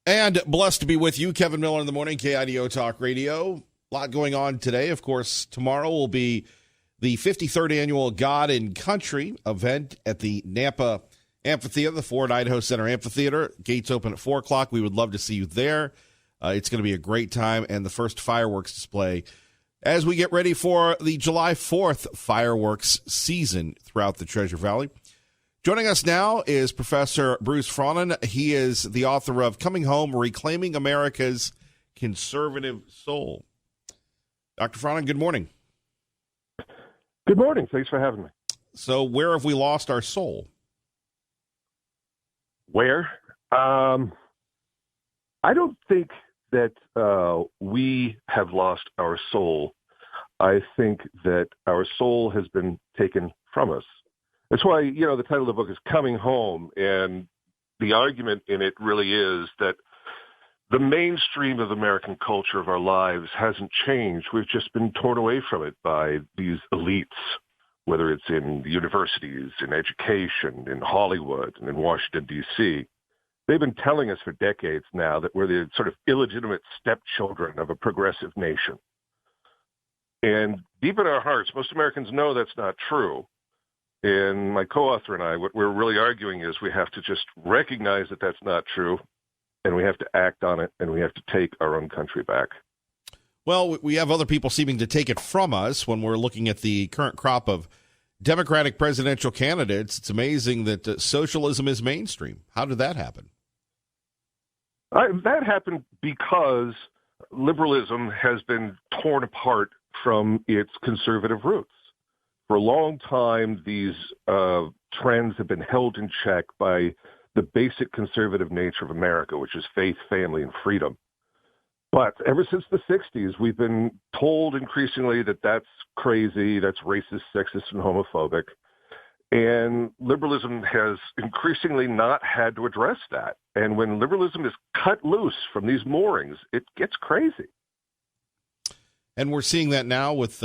And blessed to be with you, Kevin Miller in the morning, KIDO Talk Radio. A lot going on today. Of course, tomorrow will be the 53rd annual God and Country event at the Nampa Amphitheater, the Ford Idaho Center Amphitheater. Gates open at 4 o'clock. We would love to see you there. It's going to be a great time, and the first fireworks display as we get ready for the July 4th fireworks season throughout the Treasure Valley. Joining us now is Professor Bruce Fronin. He is the author of Coming Home, Reclaiming America's Conservative Soul. Dr. Fronin, good morning. Good morning. Thanks for having me. So where have we lost our soul? Where? I don't think that we have lost our soul. I think that our soul has been taken from us. That's why, the title of the book is Coming Home, and the argument in it really is that the mainstream of American culture of our lives hasn't changed. We've just been torn away from it by these elites, whether it's in universities, in education, in Hollywood, and in Washington, D.C. They've been telling us for decades now that we're the sort of illegitimate stepchildren of a progressive nation. And deep in our hearts, most Americans know that's not true. And my co-author and I, what we're really arguing is we have to just recognize that that's not true, and we have to act on it, and we have to take our own country back. Well, we have other people seeming to take it from us when we're looking at the current crop of Democratic presidential candidates. It's amazing that socialism is mainstream. How did that happen? That happened because liberalism has been torn apart from its conservative roots. For a long time, these trends have been held in check by the basic conservative nature of America, which is faith, family, and freedom. But ever since the 60s, we've been told increasingly that that's crazy, that's racist, sexist, and homophobic. And liberalism has increasingly not had to address that. And when liberalism is cut loose from these moorings, it gets crazy. And we're seeing that now with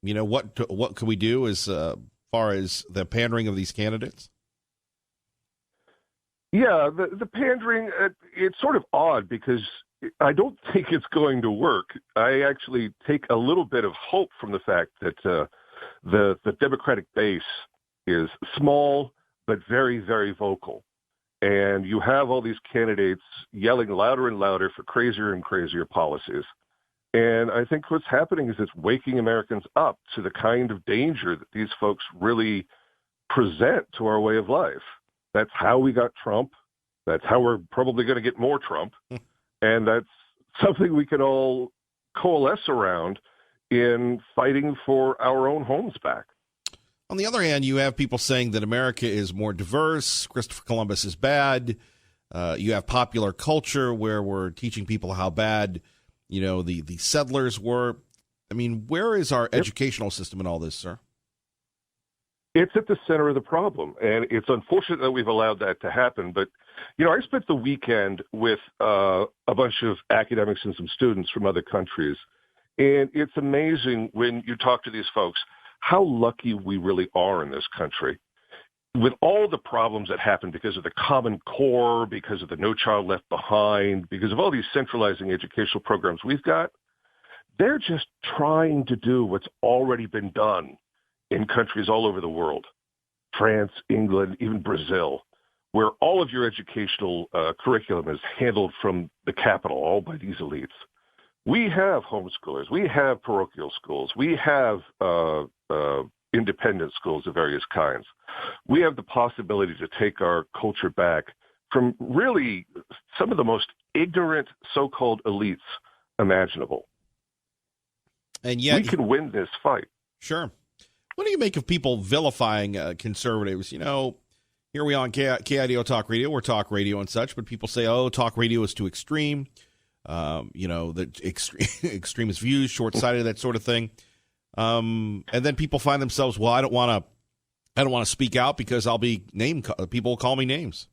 what can we do as far as the pandering of these candidates? Yeah, the pandering, it's sort of odd because I don't think it's going to work. I actually take a little bit of hope from the fact that the Democratic base is small but very, very vocal. And you have all these candidates yelling louder and louder for crazier and crazier policies. And I think what's happening is it's waking Americans up to the kind of danger that these folks really present to our way of life. That's how we got Trump. That's how we're probably going to get more Trump. And that's something we can all coalesce around in fighting for our own homes back. On the other hand, you have people saying that America is more diverse, Christopher Columbus is bad. You have popular culture where we're teaching people how bad the settlers were. I mean, where is our educational system in all this, sir? It's at the center of the problem, and it's unfortunate that we've allowed that to happen. But, I spent the weekend with a bunch of academics and some students from other countries, and it's amazing when you talk to these folks how lucky we really are in this country. With all the problems that happen because of the Common Core, because of the No Child Left Behind, because of all these centralizing educational programs we've got, they're just trying to do what's already been done in countries all over the world, France, England, even Brazil, where all of your educational curriculum is handled from the capital, all by these elites. We have homeschoolers. We have parochial schools. We have independent schools of various kinds. We have the possibility to take our culture back from really some of the most ignorant so-called elites imaginable. And yet we can win this fight. Sure. What do you make of people vilifying conservatives? Here we are on KIDO Talk Radio. We're talk radio and such, but people say, talk radio is too extreme. That extremist views, short-sighted, that sort of thing. And then people find themselves, well, I don't want to speak out because I'll be people will call me names.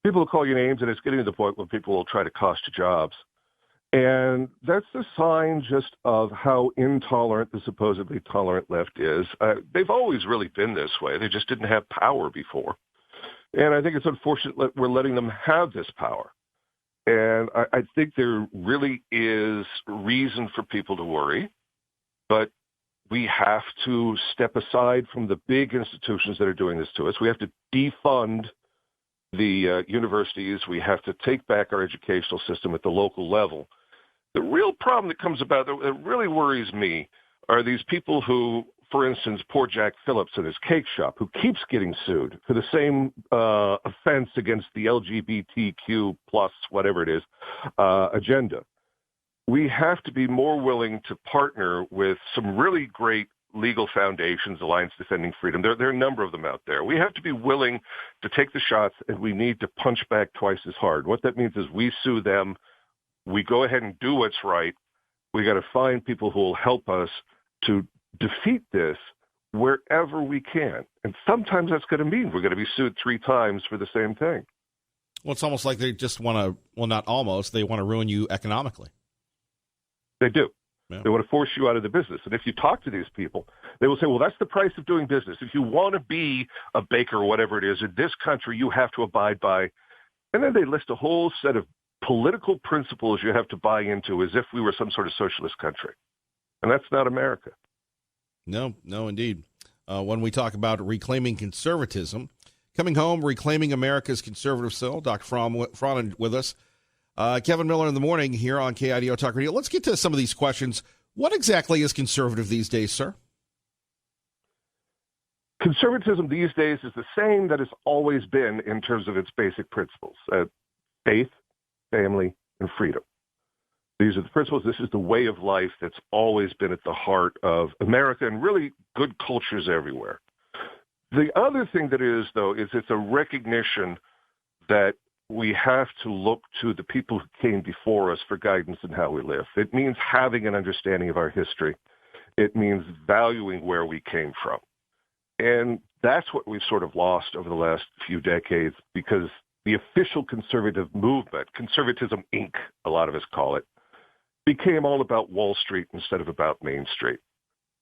People will call you names, and it's getting to the point where people will try to cost you jobs. And that's a sign just of how intolerant the supposedly tolerant left is. They've always really been this way. They just didn't have power before. And I think it's unfortunate that we're letting them have this power. And I think there really is reason for people to worry, but we have to step aside from the big institutions that are doing this to us. We have to defund the universities. We have to take back our educational system at the local level. The real problem that comes about that really worries me are these people who, for instance, poor Jack Phillips and his cake shop, who keeps getting sued for the same offense against the LGBTQ plus whatever it is agenda. We have to be more willing to partner with some really great legal foundations, Alliance Defending Freedom. There are a number of them out there. We have to be willing to take the shots, and we need to punch back twice as hard. What that means is we sue them. We go ahead and do what's right. We got to find people who will help us to defeat this wherever we can. And sometimes that's going to mean we're going to be sued 3 times for the same thing. Well, it's almost like they just want to, well, not almost, they want to ruin you economically. They do. Yeah. They want to force you out of the business. And if you talk to these people, they will say, well, that's the price of doing business. If you want to be a baker or whatever it is in this country, you have to abide by. And then they list a whole set of political principles you have to buy into as if we were some sort of socialist country. And that's not America. No, indeed. When we talk about reclaiming conservatism, coming home, reclaiming America's conservative soul, Dr. Fronin with us. Kevin Miller in the morning here on KIDO Talk Radio. Let's get to some of these questions. What exactly is conservative these days, sir? Conservatism these days is the same that it's always been in terms of its basic principles: faith, family, and freedom. These are the principles. This is the way of life that's always been at the heart of America and really good cultures everywhere. The other thing that is, though, is it's a recognition that we have to look to the people who came before us for guidance in how we live. It means having an understanding of our history. It means valuing where we came from. And that's what we've sort of lost over the last few decades, because the official conservative movement, Conservatism Inc., a lot of us call it, became all about Wall Street instead of about Main Street.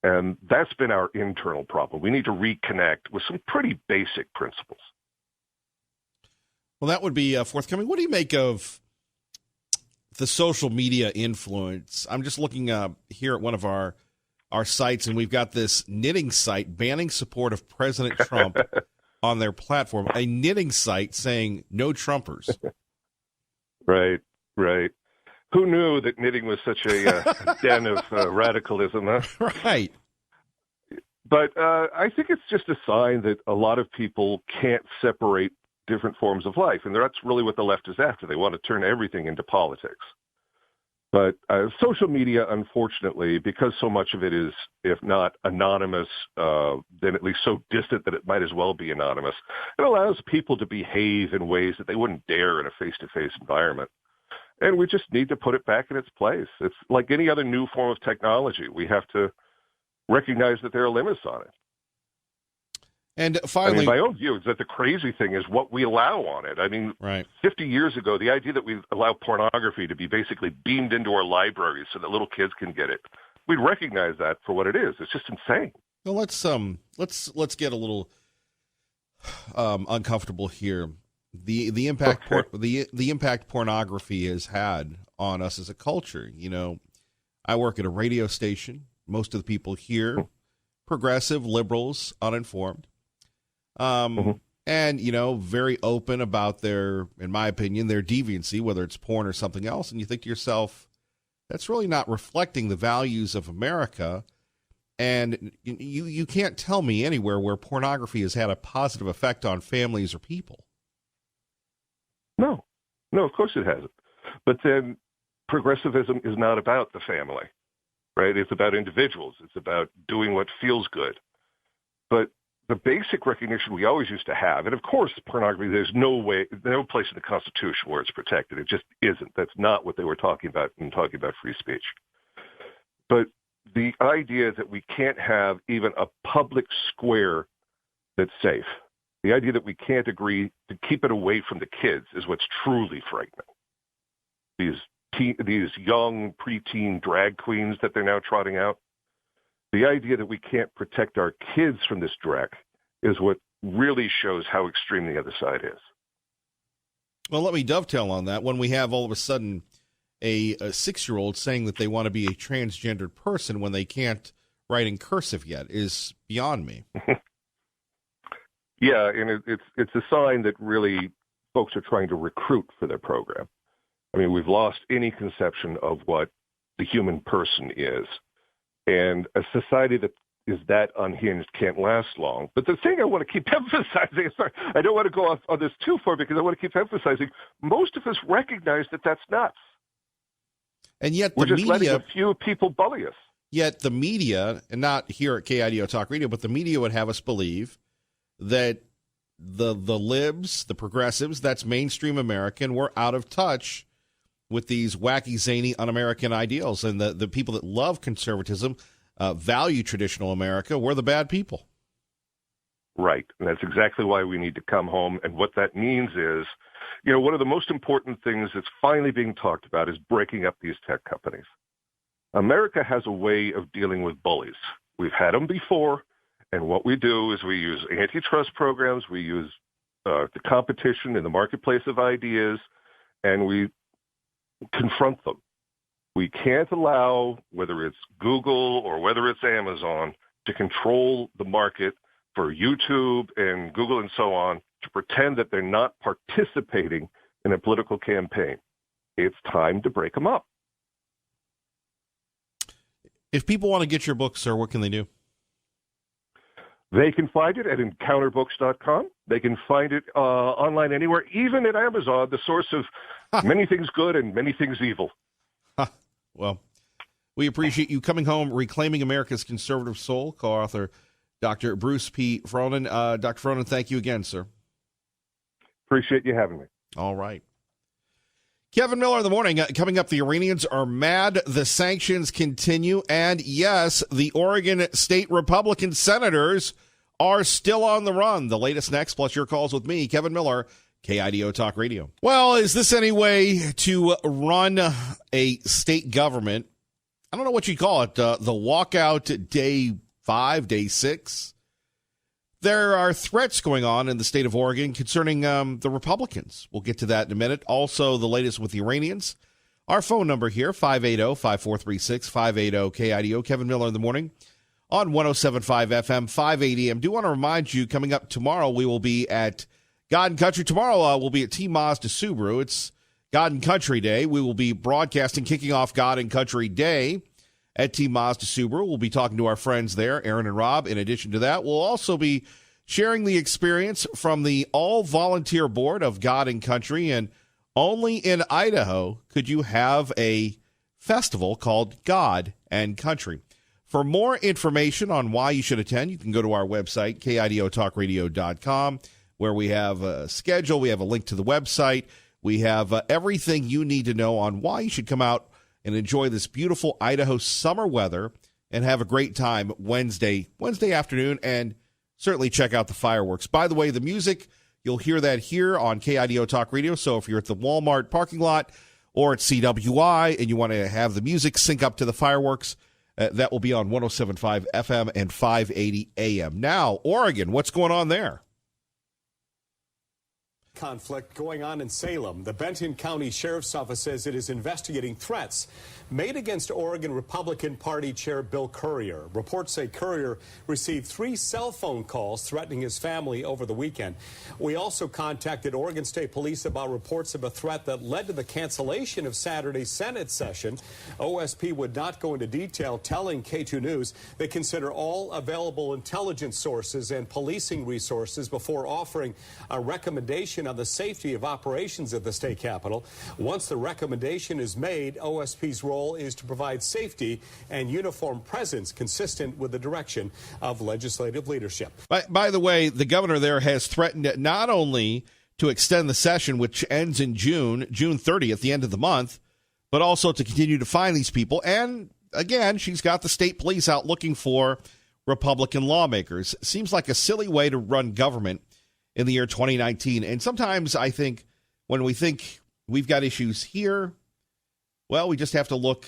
And that's been our internal problem. We need to reconnect with some pretty basic principles. Well, that would be forthcoming. What do you make of the social media influence? I'm just looking here at one of our sites, and we've got this knitting site banning support of President Trump on their platform, a knitting site saying no Trumpers. Right. Who knew that knitting was such a den of radicalism, huh? Right. But I think it's just a sign that a lot of people can't separate different forms of life, and that's really what the left is after. They want to turn everything into politics. But social media, unfortunately, because so much of it is, if not anonymous, then at least so distant that it might as well be anonymous, it allows people to behave in ways that they wouldn't dare in a face-to-face environment. And we just need to put it back in its place. It's like any other new form of technology. We have to recognize that there are limits on it. And finally, my own view is that the crazy thing is what we allow on it. Right. 50 years ago, the idea that we allow pornography to be basically beamed into our libraries so that little kids can get it, we'd recognize that for what it is. It's just insane. Well, let's get a little uncomfortable here. The impact the impact pornography has had on us as a culture. You know, I work at a radio station. Most of the people here, progressive, liberals, uninformed. And, very open about their, in my opinion, their deviancy, whether it's porn or something else. And you think to yourself, that's really not reflecting the values of America. And you can't tell me anywhere where pornography has had a positive effect on families or people. No, of course it hasn't. But then progressivism is not about the family, right? It's about individuals. It's about doing what feels good. But the basic recognition we always used to have, and of course pornography, there's no place in the Constitution where it's protected. It just isn't. That's not what they were talking about when talking about free speech. But the idea that we can't have even a public square that's safe, the idea that we can't agree to keep it away from the kids is what's truly frightening. These young preteen drag queens that they're now trotting out, the idea that we can't protect our kids from this dreck is what really shows how extreme the other side is. Well, let me dovetail on that. When we have all of a sudden a 6-year-old saying that they want to be a transgendered person when they can't write in cursive yet is beyond me. Yeah, and it's a sign that really folks are trying to recruit for their program. I mean, we've lost any conception of what the human person is. And a society that is that unhinged can't last long. But the thing I want to keep emphasizing, sorry, I don't want to go off on this too far because I want to keep emphasizing, most of us recognize that that's nuts. And yet we're just letting a few people bully us. Yet the media, and not here at KIDO Talk Radio, but the media would have us believe that the libs, the progressives, that's mainstream American, we're out of touch with these wacky, zany, un-American ideals. And the people that love conservatism, value traditional America, we're the bad people. Right. And that's exactly why we need to come home. And what that means is, one of the most important things that's finally being talked about is breaking up these tech companies. America has a way of dealing with bullies. We've had them before. And what we do is we use antitrust programs, we use the competition in the marketplace of ideas, and we confront them. We can't allow, whether it's Google or whether it's Amazon, to control the market for YouTube and Google and so on, to pretend that they're not participating in a political campaign. It's time to break them up. If people want to get your book, sir, what can they do? They can find it at encounterbooks.com. They can find it online anywhere, even at Amazon, the source of many things good and many things evil. Well, we appreciate you coming home, reclaiming America's conservative soul, co-author Dr. Bruce P. Frohnen. Dr. Frohnen, thank you again, sir. Appreciate you having me. All right. Kevin Miller in the morning. Coming up, the Iranians are mad. The sanctions continue. And yes, the Oregon State Republican senators are still on the run. The latest next, plus your calls with me, Kevin Miller, KIDO Talk Radio. Well, is this any way to run a state government? I don't know what you call it. The walkout day 5, day 6. There are threats going on in the state of Oregon concerning the Republicans. We'll get to that in a minute. Also, the latest with the Iranians. Our phone number here, 580-5436, 580-KIDO. Kevin Miller in the morning on 107.5 FM, 580 AM. Do want to remind you, coming up tomorrow, we will be at God and Country. Tomorrow, we'll be at T. Mazda Subaru. It's God and Country Day. We will be broadcasting, kicking off God and Country Day at T. Mazda Subaru. We'll be talking to our friends there, Aaron and Rob. In addition to that, we'll also be sharing the experience from the all-volunteer board of God and Country. And only in Idaho could you have a festival called God and Country. For more information on why you should attend, you can go to our website, KIDOTalkRadio.com, where we have a schedule. We have a link to the website. We have everything you need to know on why you should come out and enjoy this beautiful Idaho summer weather and have a great time Wednesday afternoon, and certainly check out the fireworks. By the way, the music, you'll hear that here on KIDO Talk Radio. So if you're at the Walmart parking lot or at CWI and you want to have the music sync up to the fireworks, that will be on 107.5 FM and 580 AM. Now, Oregon, what's going on there? Conflict going on in Salem. The Benton County Sheriff's Office says it is investigating threats made against Oregon Republican Party Chair Bill Currier. Reports say Currier received 3 cell phone calls threatening his family over the weekend. We also contacted Oregon State Police about reports of a threat that led to the cancellation of Saturday's Senate session. OSP would not go into detail, telling K2 News they consider all available intelligence sources and policing resources before offering a recommendation on the safety of operations at the state capitol. Once the recommendation is made, OSP's role is to provide safety and uniform presence consistent with the direction of legislative leadership. By the way, the governor there has threatened not only to extend the session, which ends in June 30th, the end of the month, but also to continue to find these people. And again, she's got the state police out looking for Republican lawmakers. Seems like a silly way to run government in the year 2019. And sometimes I think when we think we've got issues here, well, we just have to look,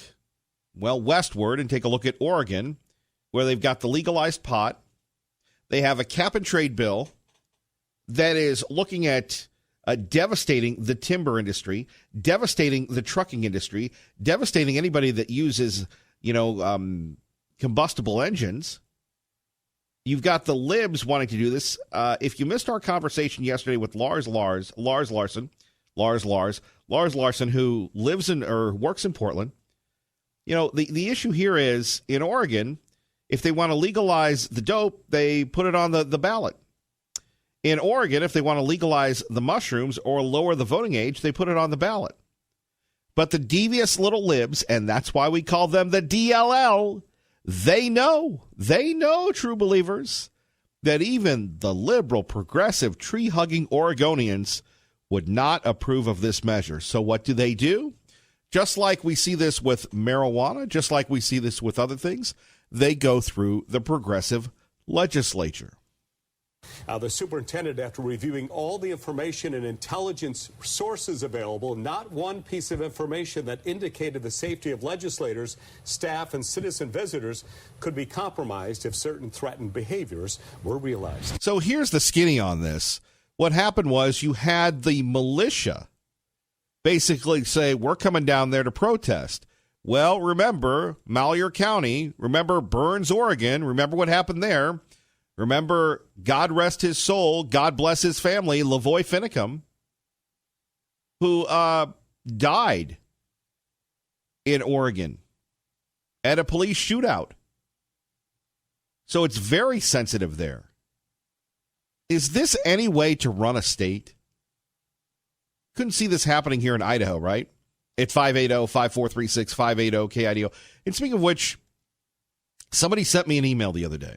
westward and take a look at Oregon, where they've got the legalized pot. They have a cap and trade bill that is looking at devastating the timber industry, devastating the trucking industry, devastating anybody that uses, combustible engines. You've got the libs wanting to do this. If you missed our conversation yesterday with Lars Larson, who lives in or works in Portland, the issue here is in Oregon, if they want to legalize the dope, they put it on the ballot. In Oregon, if they want to legalize the mushrooms or lower the voting age, they put it on the ballot. But the devious little libs, and that's why we call them the DLL, they know, true believers, that even the liberal, progressive, tree-hugging Oregonians would not approve of this measure. So what do? Just like we see this with marijuana, just like we see this with other things, they go through the progressive legislature. The superintendent, after reviewing all the information and intelligence sources available, not one piece of information that indicated the safety of legislators, staff, and citizen visitors could be compromised if certain threatened behaviors were realized. So here's the skinny on this. What happened was you had the militia basically say, we're coming down there to protest. Well, remember Malheur County, remember Burns, Oregon, remember what happened there. Remember, God rest his soul, God bless his family, Lavoy Finicum, who died in Oregon at a police shootout. So it's very sensitive there. Is this any way to run a state? Couldn't see this happening here in Idaho, right? At 580-5436, 580-KIDO. And speaking of which, somebody sent me an email the other day.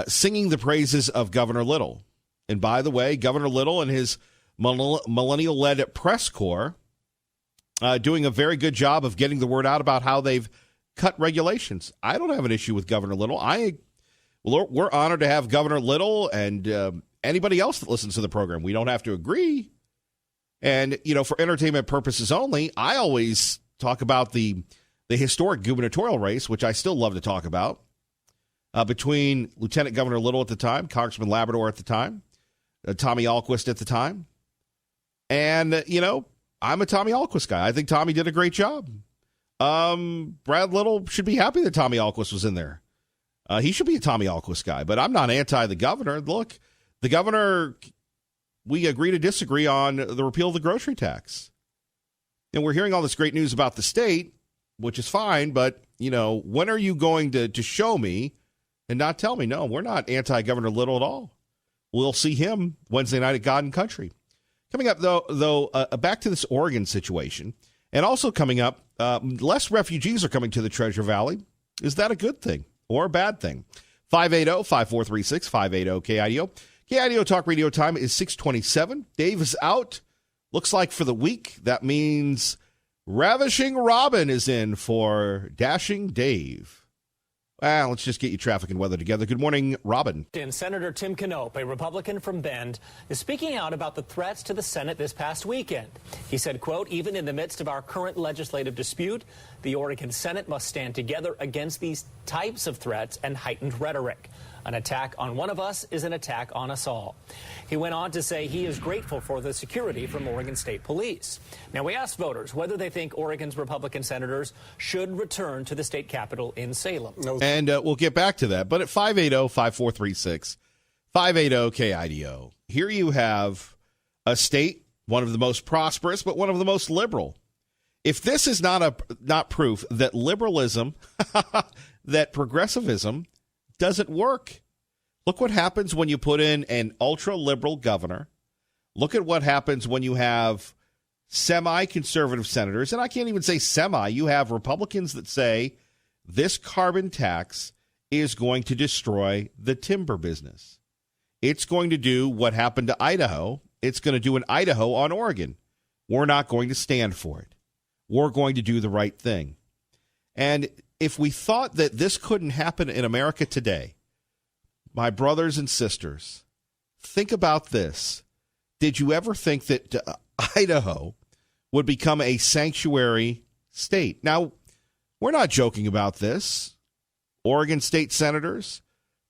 Singing the praises of Governor Little. And by the way, Governor Little and his millennial-led press corps doing a very good job of getting the word out about how they've cut regulations. I don't have an issue with Governor Little. We're honored to have Governor Little and anybody else that listens to the program. We don't have to agree. And, for entertainment purposes only, I always talk about the historic gubernatorial race, which I still love to talk about. Between Lieutenant Governor Little at the time, Congressman Labrador at the time, Tommy Ahlquist at the time. And, I'm a Tommy Ahlquist guy. I think Tommy did a great job. Brad Little should be happy that Tommy Ahlquist was in there. He should be a Tommy Ahlquist guy, but I'm not anti the governor. Look, the governor, we agree to disagree on the repeal of the grocery tax. And we're hearing all this great news about the state, which is fine, but, when are you going to show me and not tell me, no, we're not anti-Governor Little at all. We'll see him Wednesday night at God and Country. Coming up, though, back to this Oregon situation, and also coming up, less refugees are coming to the Treasure Valley. Is that a good thing or a bad thing? 580-5436, 580-KIDO. KIDO Talk Radio time is 6:27. Dave is out. Looks like for the week, that means Ravishing Robin is in for Dashing Dave. Let's just get you traffic and weather together. Good morning, Robin. And Senator Tim Knopp, a Republican from Bend, is speaking out about the threats to the Senate this past weekend. He said, quote, even in the midst of our current legislative dispute, the Oregon Senate must stand together against these types of threats and heightened rhetoric. An attack on one of us is an attack on us all. He went on to say he is grateful for the security from Oregon State Police. Now, we asked voters whether they think Oregon's Republican senators should return to the state capitol in Salem. And we'll get back to that. But at 580-5436, 580-KIDO, here you have a state, one of the most prosperous, but one of the most liberal. If this is not proof that liberalism, that progressivism doesn't work. Look what happens when you put in an ultra-liberal governor. Look at what happens when you have semi-conservative senators. And I can't even say semi. You have Republicans that say this carbon tax is going to destroy the timber business. It's going to do what happened to Idaho. It's going to do an Idaho on Oregon. We're not going to stand for it. We're going to do the right thing. And if we thought that this couldn't happen in America today, my brothers and sisters, think about this. Did you ever think that Idaho would become a sanctuary state? Now, we're not joking about this. Oregon state senators,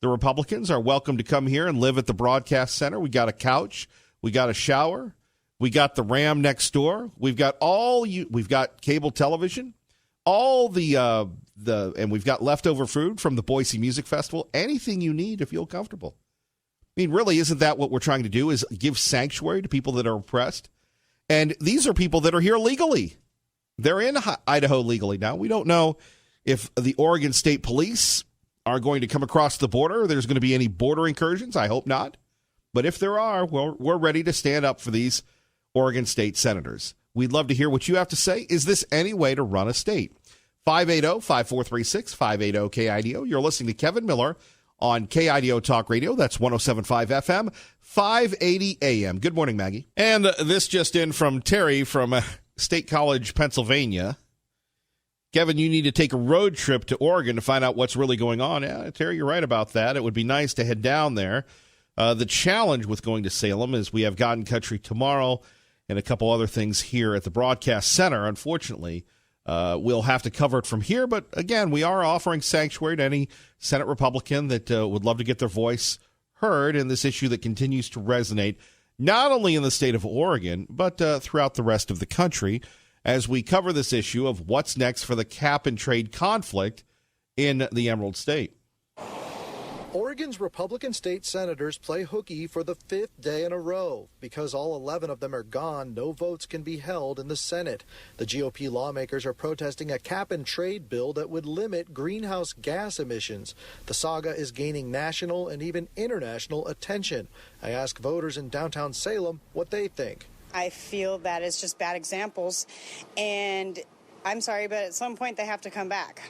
the Republicans, are welcome to come here and live at the broadcast center. We got a couch. We got a shower. We got the Ram next door. We've got we've got cable television, all and we've got leftover food from the Boise Music Festival. Anything you need to feel comfortable. I mean, really, isn't that what we're trying to do, is give sanctuary to people that are oppressed? And these are people that are here legally. They're in Idaho legally now. We don't know if the Oregon State Police are going to come across the border. There's going to be any border incursions. I hope not. But if there are, well, we're ready to stand up for these Oregon State senators. We'd love to hear what you have to say. Is this any way to run a state? 580-5436, 580-KIDO. You're listening to Kevin Miller on KIDO Talk Radio. That's 107.5 FM, 580 AM. Good morning, Maggie. And this just in from Terry from State College, Pennsylvania. Kevin, you need to take a road trip to Oregon to find out what's really going on. Yeah, Terry, you're right about that. It would be nice to head down there. The challenge with going to Salem is we have God and Country tomorrow and a couple other things here at the Broadcast Center. Unfortunately, we'll have to cover it from here. But again, we are offering sanctuary to any Senate Republican that would love to get their voice heard in this issue that continues to resonate, not only in the state of Oregon, but throughout the rest of the country, as we cover this issue of what's next for the cap and trade conflict in the Emerald State. Oregon's Republican state senators play hooky for the 5th day in a row. Because all 11 of them are gone, no votes can be held in the Senate. The GOP lawmakers are protesting a cap-and-trade bill that would limit greenhouse gas emissions. The saga is gaining national and even international attention. I ask voters in downtown Salem what they think. I feel that it's just bad examples, and I'm sorry, but at some point they have to come back.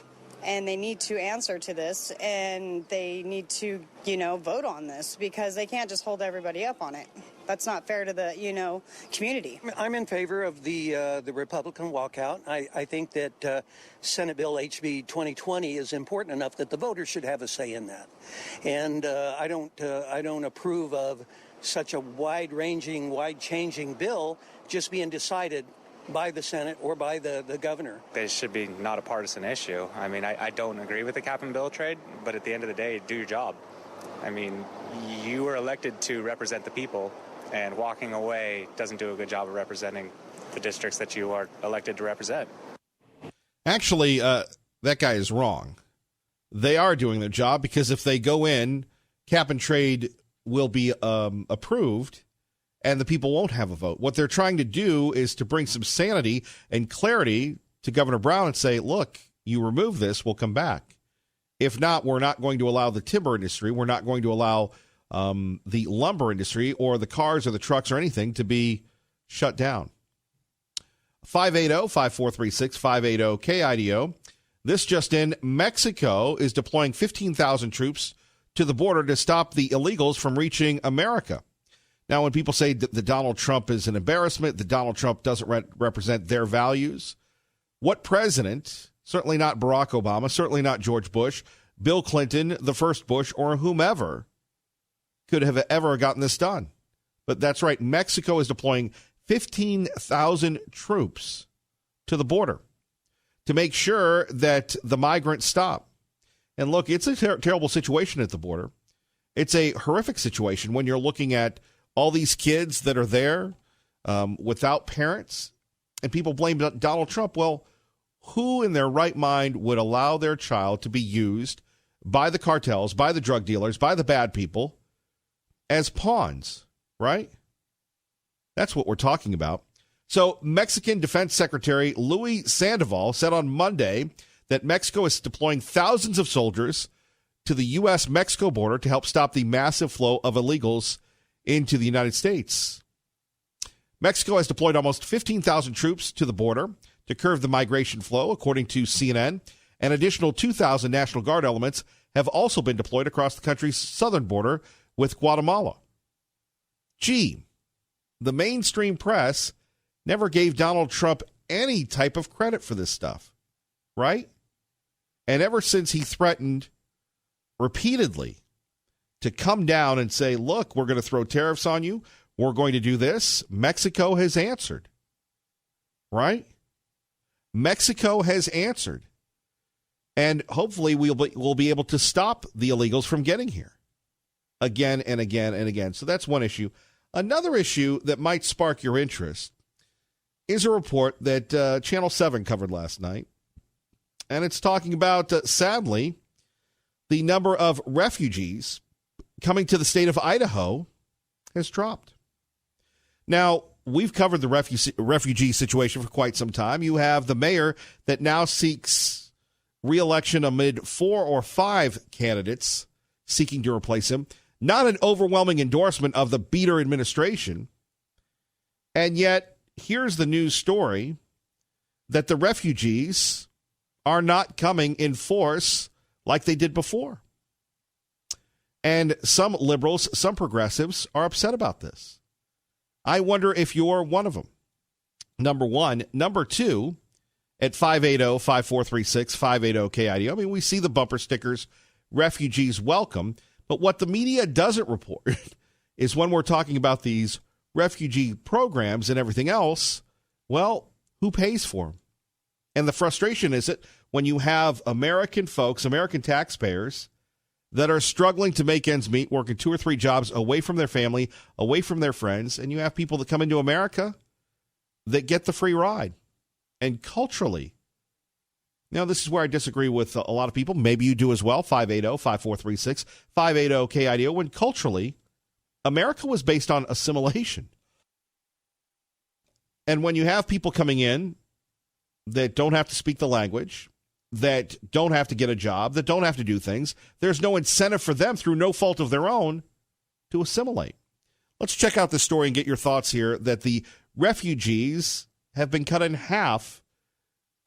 And they need to answer to this, and they need to, vote on this, because they can't just hold everybody up on it. That's not fair to the, community. I'm in favor of the Republican walkout. I think that Senate Bill HB 2020 is important enough that the voters should have a say in that. And I don't approve of such a wide-ranging, wide-changing bill just being decided by the Senate or by the governor. It should be not a partisan issue. I mean, I don't agree with the cap and bill trade, but at the end of the day, do your job. I mean, you were elected to represent the people, and walking away doesn't do a good job of representing the districts that you are elected to represent. Actually, that guy is wrong. They are doing their job, because if they go in, cap and trade will be approved, and the people won't have a vote. What they're trying to do is to bring some sanity and clarity to Governor Brown and say, look, you remove this, we'll come back. If not, we're not going to allow the timber industry, we're not going to allow the lumber industry or the cars or the trucks or anything to be shut down. 580-5436, 580-KIDO. This just in, Mexico is deploying 15,000 troops to the border to stop the illegals from reaching America. Now, when people say that Donald Trump is an embarrassment, that Donald Trump doesn't represent their values, what president, certainly not Barack Obama, certainly not George Bush, Bill Clinton, the first Bush, or whomever could have ever gotten this done? But that's right, Mexico is deploying 15,000 troops to the border to make sure that the migrants stop. And look, it's a terrible situation at the border. It's a horrific situation when you're looking at all these kids that are there without parents, and people blame Donald Trump. Well, who in their right mind would allow their child to be used by the cartels, by the drug dealers, by the bad people as pawns, right? That's what we're talking about. So Mexican Defense Secretary Luis Sandoval said on Monday that Mexico is deploying thousands of soldiers to the U.S.-Mexico border to help stop the massive flow of illegals into the United States. Mexico has deployed almost 15,000 troops to the border to curb the migration flow, according to CNN. An additional 2,000 National Guard elements have also been deployed across the country's southern border with Guatemala. Gee, the mainstream press never gave Donald Trump any type of credit for this stuff, right? And ever since he threatened repeatedly to come down and say, look, we're going to throw tariffs on you, we're going to do this, Mexico has answered, right? Mexico has answered. And hopefully we'll be able to stop the illegals from getting here again and again and again. So that's one issue Another issue that might spark your interest is a report that Channel 7 covered last night. And it's talking about, sadly, the number of refugees coming to the state of Idaho has dropped. Now, we've covered the refugee situation for quite some time. You have the mayor that now seeks re-election amid 4 or 5 candidates seeking to replace him. Not an overwhelming endorsement of the Beater administration. And yet, here's the news story that the refugees are not coming in force like they did before. And some liberals, some progressives are upset about this. I wonder if you're one of them. Number one. Number two, at 580-5436, 580-KIDO. I mean, we see the bumper stickers, refugees welcome. But what the media doesn't report is when we're talking about these refugee programs and everything else, well, who pays for them? And the frustration is it when you have American folks, American taxpayers, that are struggling to make ends meet, working 2 or 3 jobs away from their family, away from their friends, and you have people that come into America that get the free ride. And culturally, now this is where I disagree with a lot of people. Maybe you do as well, 580-5436, 580-KIDO, when culturally, America was based on assimilation. And when you have people coming in that don't have to speak the language, that don't have to get a job, that don't have to do things, there's no incentive for them through no fault of their own to assimilate. Let's check out this story and get your thoughts here that the refugees have been cut in half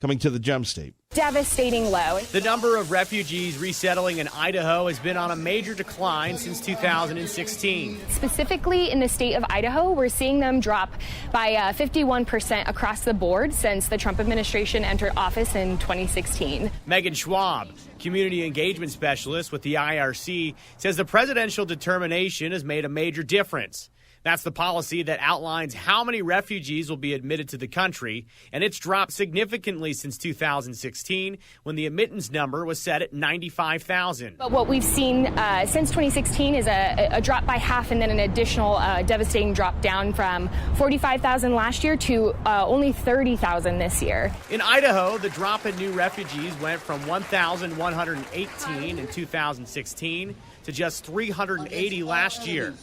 coming to the Gem State. Devastating low. The number of refugees resettling in Idaho has been on a major decline since 2016. Specifically in the state of Idaho, we're seeing them drop by 51% across the board since the Trump administration entered office in 2016. Megan Schwab, community engagement specialist with the IRC, says the presidential determination has made a major difference. That's the policy that outlines how many refugees will be admitted to the country, and it's dropped significantly since 2016 when the admittance number was set at 95,000. But what we've seen since 2016 is a drop by half and then an additional devastating drop down from 45,000 last year to only 30,000 this year. In Idaho, the drop in new refugees went from 1,118 in 2016 to just 380 last year.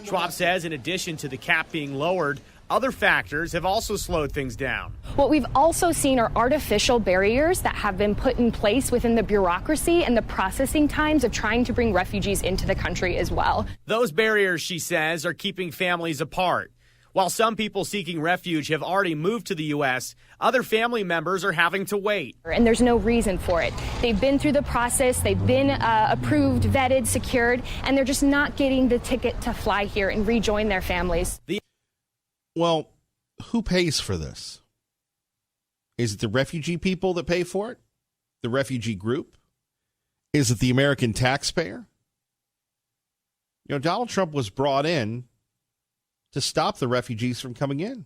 Schwab says in addition to the cap being lowered, other factors have also slowed things down. What we've also seen are artificial barriers that have been put in place within the bureaucracy and the processing times of trying to bring refugees into the country as well. Those barriers, she says, are keeping families apart. While some people seeking refuge have already moved to the U.S., other family members are having to wait. And there's no reason for it. They've been through the process, they've been approved, vetted, secured, and they're just not getting the ticket to fly here and rejoin their families. Well, who pays for this? Is it the refugee people that pay for it? The refugee group? Is it the American taxpayer? You know, Donald Trump was brought in to stop the refugees from coming in,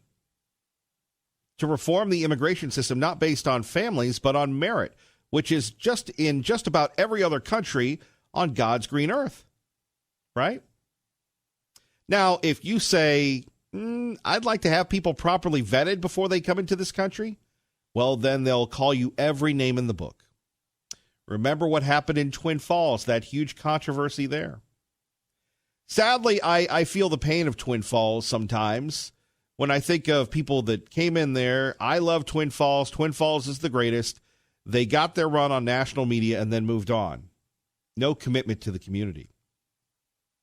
to reform the immigration system, not based on families, but on merit, which is just in just about every other country on God's green earth, right? Now, if you say, I'd like to have people properly vetted before they come into this country, well, then they'll call you every name in the book. Remember what happened in Twin Falls, that huge controversy there. Sadly, I feel the pain of Twin Falls sometimes when I think of people that came in there. I love Twin Falls. Twin Falls is the greatest. They got their run on national media and then moved on. No commitment to the community,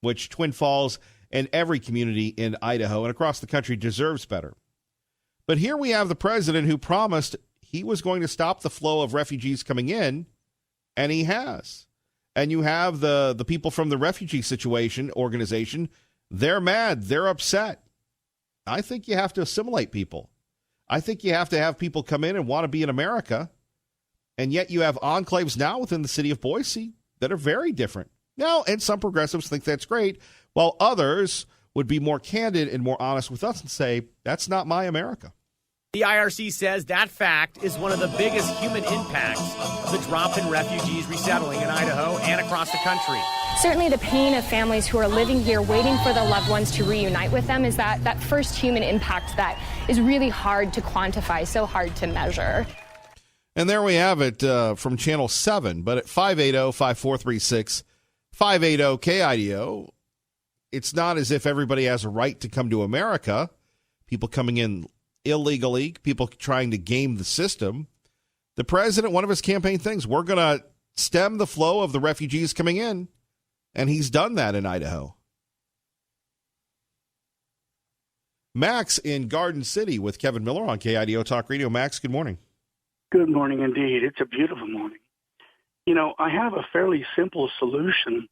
which Twin Falls and every community in Idaho and across the country deserves better. But here we have the president who promised he was going to stop the flow of refugees coming in, and he has. And you have the people from the refugee situation organization. They're mad. They're upset. I think you have to assimilate people. I think you have to have people come in and want to be in America. And yet you have enclaves now within the city of Boise that are very different. Now, and some progressives think that's great, while others would be more candid and more honest with us and say, that's not my America. The IRC says that fact is one of the biggest human impacts of the drop in refugees resettling in Idaho and across the country. certainly the pain of families who are living here waiting for their loved ones to reunite with them is that first human impact that is really hard to quantify, so hard to measure. And there we have it from Channel 7. But at 580-5436, 580-KIDO, it's not as if everybody has a right to come to America. People coming in illegally, people trying to game the system. The president, one of his campaign things, we're going to stem the flow of the refugees coming in. And he's done that in Idaho. Max in Garden City with Kevin Miller on KIDO Talk Radio. Max, good morning. Good morning indeed. It's a beautiful morning. You know, I have a fairly simple solution,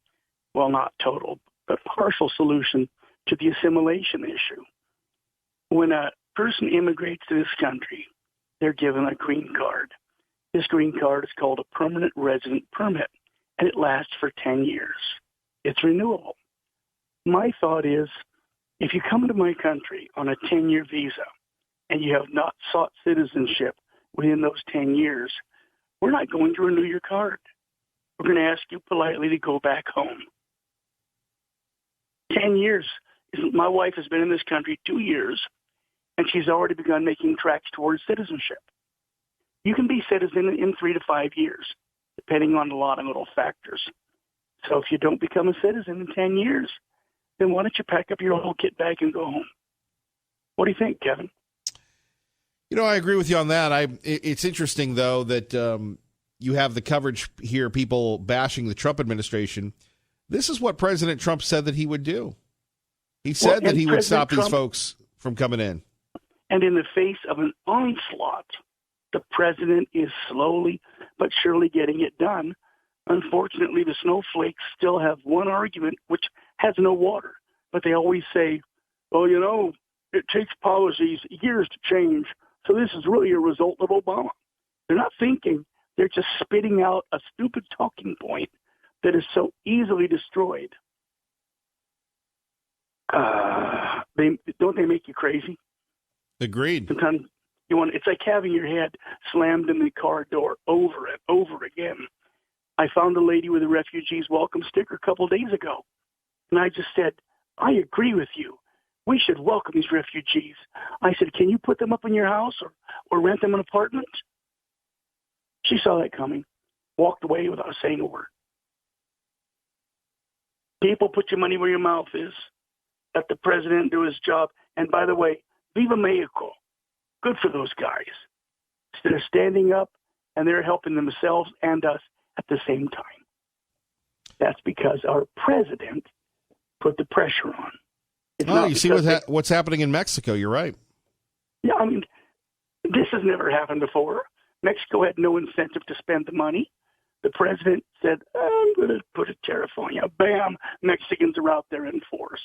well, not total, but partial solution to the assimilation issue. When a person immigrates to this country, they're given a green card. This green card is called a permanent resident permit, and it lasts for 10 years. It's renewable. My thought is, if you come to my country on a 10-year visa and you have not sought citizenship within those 10 years, we're not going to renew your card. We're going to ask you politely to go back home. 10 years. My wife has been in this country 2 years, and she's already begun making tracks towards citizenship. You can be citizen in 3 to 5 years, depending on a lot of little factors. So if you don't become a citizen in 10 years, then why don't you pack up your whole kit bag and go home? What do you think, Kevin? You know, I agree with you on that. It's interesting, though, that you have the coverage here, people bashing the Trump administration. This is what President Trump said that he would do. He said that he would stop these folks from coming in. And in the face of an onslaught, the president is slowly but surely getting it done. Unfortunately, the snowflakes still have one argument, which has no water. But they always say, well, you know, it takes policies years to change. So this is really a result of Obama. They're not thinking. They're just spitting out a stupid talking point that is so easily destroyed. Don't they make you crazy? Agreed. Sometimes it's like having your head slammed in the car door over and over again. I found a lady with a refugees welcome sticker a couple of days ago, and I just said, I agree with you. We should welcome these refugees. I said, can you put them up in your house or rent them an apartment? She saw that coming, walked away without saying a word. People, put your money where your mouth is. Let the president do his job. And by the way, Viva Mexico. Good for those guys. They're standing up and they're helping themselves and us at the same time. That's because our president put the pressure on. You see what's happening in Mexico. You're right. Yeah, I mean, this has never happened before. Mexico had no incentive to spend the money. The president said, I'm going to put a tariff on you. Bam, Mexicans are out there in force.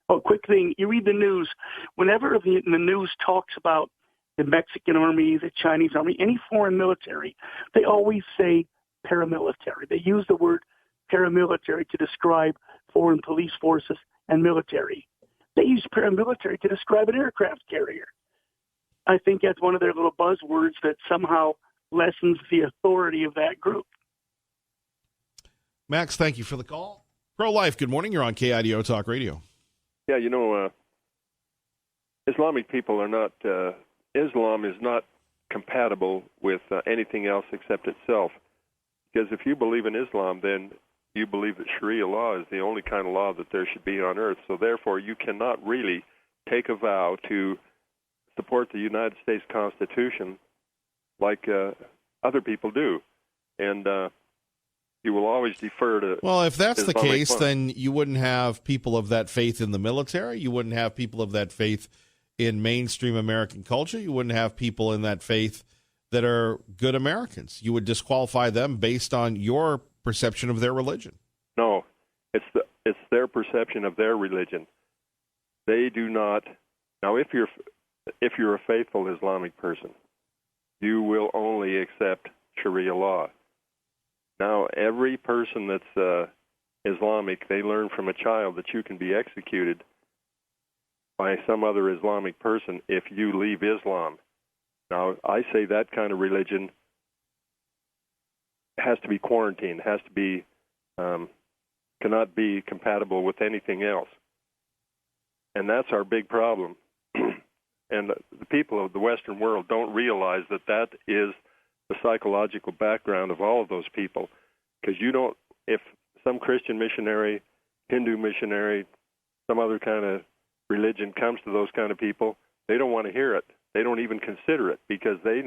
Oh, quick thing, you read the news. Whenever the news talks about the Mexican army, the Chinese army, any foreign military, they always say paramilitary. They use the word paramilitary to describe foreign police forces and military. They use paramilitary to describe an aircraft carrier. I think that's one of their little buzzwords that somehow lessens the authority of that group. Max, thank you for the call. Pro-Life, good morning. You're on KIDO Talk Radio. Yeah, you know, Islamic people are not, Islam is not compatible with anything else except itself. Because if you believe in Islam, then you believe that Sharia law is the only kind of law that there should be on earth. So therefore, you cannot really take a vow to support the United States Constitution like other people do. And you will always defer to Well, if that's Islamic the case, law. then you wouldn't have people of that faith in the military. You wouldn't have people of that faith in mainstream American culture. You wouldn't have people in that faith that are good Americans. You would disqualify them based on your perception of their religion. No, it's their perception of their religion. They do not. Now, if you're a faithful Islamic person, you will only accept Sharia law. Now, every person that's Islamic, they learn from a child that you can be executed by some other Islamic person if you leave Islam. Now, I say that kind of religion has to be quarantined, has to be cannot be compatible with anything else. And that's our big problem. And the people of the Western world don't realize that that is the psychological background of all of those people. Because if some Christian missionary, Hindu missionary, some other kind of religion comes to those kind of people, they don't want to hear it. They don't even consider it, because they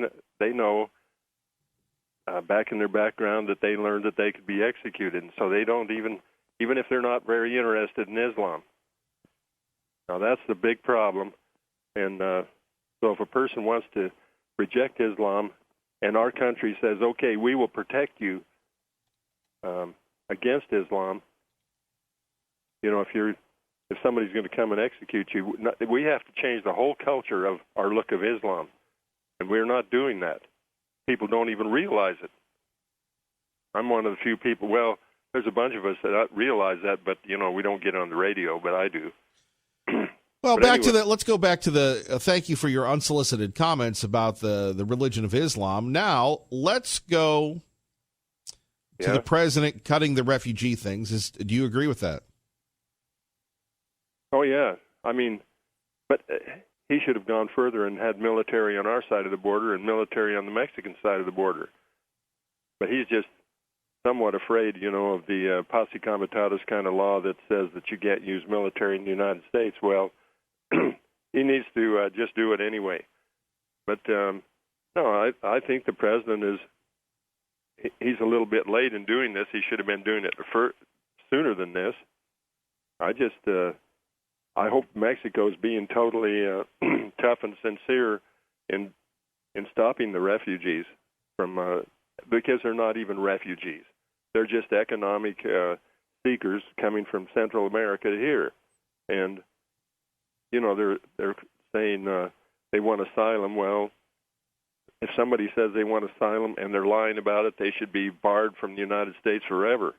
know back in their background that they learned that they could be executed. And so they don't even if they're not very interested in Islam. Now, that's the big problem. And so if a person wants to reject Islam and our country says, okay, we will protect you against Islam, if somebody's going to come and execute you, we have to change the whole culture of our look of Islam. And we're not doing that. People don't even realize it. I'm one of the few people, well, there's a bunch of us that realize that, but, we don't get on the radio, but I do. Well, let's go back to the thank you for your unsolicited comments about the religion of Islam. Now, let's go to the president cutting the refugee things. Do you agree with that? Oh, yeah. But he should have gone further and had military on our side of the border and military on the Mexican side of the border. But he's just somewhat afraid, of the posse comitatus kind of law that says that you can't use military in the United States. Well, he needs to just do it anyway. But, no, I think the president he's a little bit late in doing this. He should have been doing it sooner than this. I hope Mexico's being totally tough and sincere in stopping the refugees because they're not even refugees. They're just economic seekers coming from Central America to here. And, they're saying they want asylum. Well, if somebody says they want asylum and they're lying about it, they should be barred from the United States forever.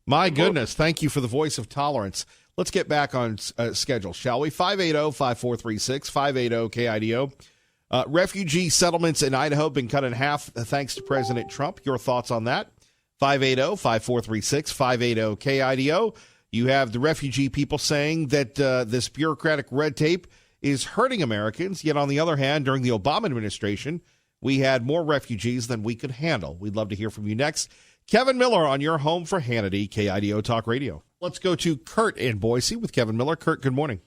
My goodness, thank you for the voice of tolerance. Let's get back on schedule, shall we? 580-5436, 580-KIDO. Refugee settlements in Idaho have been cut in half thanks to President Trump. Your thoughts on that? 580-5436, 580-KIDO. You have the refugee people saying that this bureaucratic red tape is hurting Americans. Yet, on the other hand, during the Obama administration, we had more refugees than we could handle. We'd love to hear from you next. Kevin Miller on your home for Hannity, KIDO Talk Radio. Let's go to Kurt in Boise with Kevin Miller. Kurt, good morning.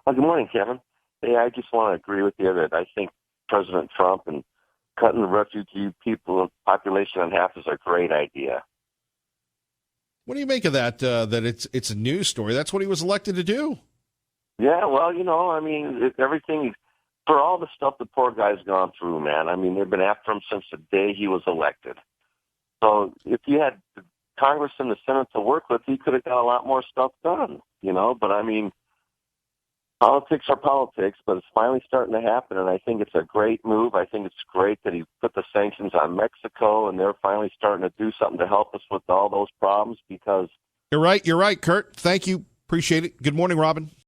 Well, good morning, Kevin. Hey, I just want to agree with you that I think President Trump and cutting the refugee population in half is a great idea. What do you make of that, that it's a news story? That's what he was elected to do. Yeah, well, everything, for all the stuff the poor guy's gone through, man, they've been after him since the day he was elected. So if you had Congress and the Senate to work with, he could have got a lot more stuff done, But, politics are politics, but it's finally starting to happen, and I think it's a great move. I think it's great that he put the sanctions on Mexico, and they're finally starting to do something to help us with all those problems because... You're right, Kurt. Thank you. Appreciate it. Good morning, Robin.